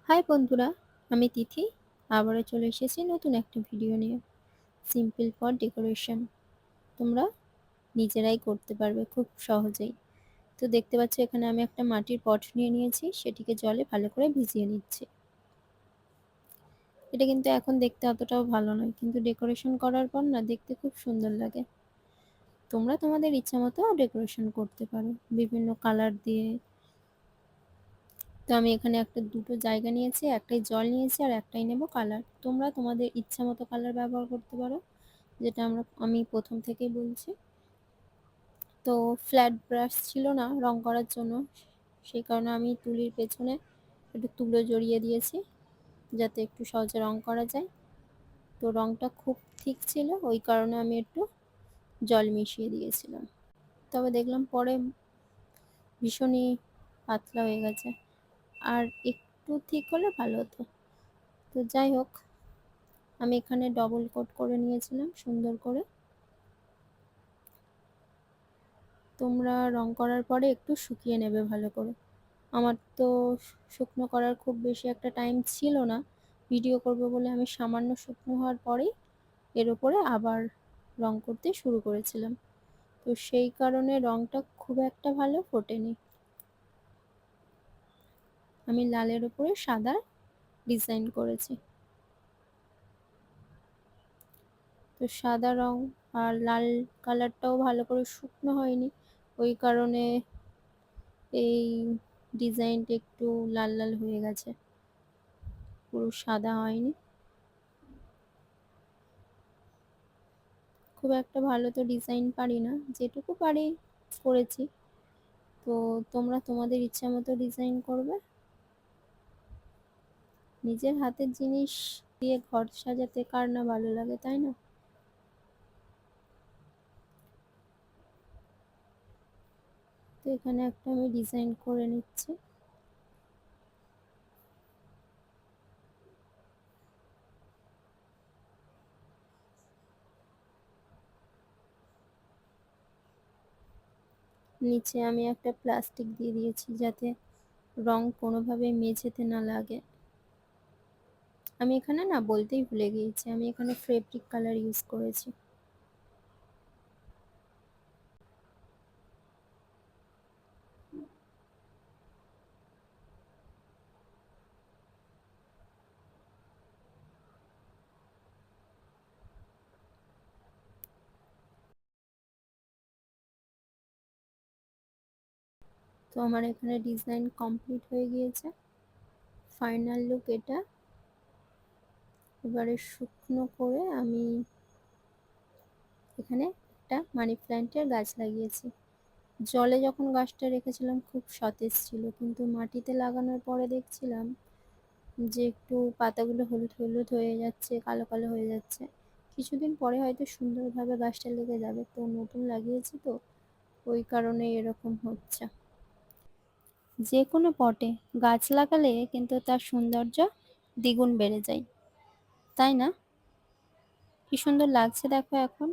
High বন্ধুরা, আমি তিথি। আবারও চলে এসেছি নতুন একটা ভিডিও নিয়ে। সিম্পল পট ডেকোরেশন তোমরা নিজেরাই করতে পারবে খুব সহজেই। তো দেখতে পাচ্ছ এখানে আমি একটা মাটির পট নিয়ে নিয়েছি, সেটিকে জলে ভালো করে ভিজিয়ে নিচ্ছি। এটা কিন্তু এখন দেখতে অতটাও ভালো নয়, কিন্তু ডেকোরেশন করার পর না দেখতে খুব সুন্দর লাগে। তোমরা তোমাদের ইচ্ছা মতো ডেকোরেশন করতে পারো বিভিন্ন কালার দিয়ে। তো আমি এখানে দুটো জায়গা নিয়েছি, একটাই জল নিয়েছি আর একটাই নেব কালার। তোমরা তোমাদের ইচ্ছা মতো কালার ব্যবহার করতে পারো, যেটা আমি প্রথম থেকেই বলছি। তো ফ্ল্যাট ব্রাশ ছিল না রং করার জন্য, সেই কারণে আমি তুলির পেছনে একটু তুলো জড়িয়ে দিয়েছি, যাতে একটু সহজে রং করা যায়। তো রংটা খুব ঠিক ছিল, ওই কারণে আমি একটু জল মিশিয়ে দিয়েছিলাম। তবে দেখলাম পরে ভীষণই পাতলা হয়ে গেছে, আর একটু ঠিক হলে ভালো হতো। তো যাই হোক, আমি এখানে ডবল কোট করে নিয়েছিলাম সুন্দর করে। তোমরা রং করার পরে একটু শুকিয়ে নেবে ভালো করে। আমার তো শুকনো করার খুব বেশি একটা টাইম ছিল না, ভিডিও করব বলে আমি সামান্য শুকনো হওয়ার পরেই এর উপরে আবার রং করতে শুরু করেছিলাম। তো সেই কারণে রংটা খুব একটা ভালো ফোটেনি। আমি লালের উপরে সাদা ডিজাইন করেছি। তো সাদা রং আর লাল কালারটাও ভালো করে শুকনো হয়নি, ওই কারণে এই ডিজাইনটা একটু লাল লাল হয়ে গেছে, পুরো সাদা হয়নি। খুব একটা ভালো তো ডিজাইন পারি না, যেটুকু পারি করেছি। তো তোমরা তোমাদের ইচ্ছা মতো ডিজাইন করবে। নিজের হাতের জিনিস দিয়ে ঘর সাজাতে কার না ভালো লাগে, তাই না? তো এখানে একটা আমি ডিজাইন করে নিচ্ছি। নিচে আমি একটা প্লাস্টিক দিয়ে দিয়েছি, যাতে রং কোনোভাবে মেঝেতে না লাগে। আমি এখানে না বলতেই ভুলে গিয়েছি, আমি এখানে ফেব্রিক কালার ইউজ করেছি। তো আমার এখানে ডিজাইন কমপ্লিট হয়ে গিয়েছে, ফাইনাল লুক এটা। এবারে শুকনো করে আমি এখানে একটা মানি প্ল্যান্টের গাছ লাগিয়েছি। জলে যখন গাছটা রেখেছিলাম খুব সতেজ ছিল, কিন্তু মাটিতে লাগানোর পরে দেখছিলাম যে একটু পাতাগুলো হলুদ হলুদ হয়ে যাচ্ছে, কালো কালো হয়ে যাচ্ছে। কিছুদিন পরে হয়তো সুন্দরভাবে গাছটা লেগে যাবে, তো নতুন লাগিয়েছি তো ওই কারণে এরকম হচ্ছে। যে কোনো পটে গাছ লাগালে কিন্তু তার সৌন্দর্য দ্বিগুণ বেড়ে যায়, তাই না? কি সুন্দর লাগছে দেখো এখন।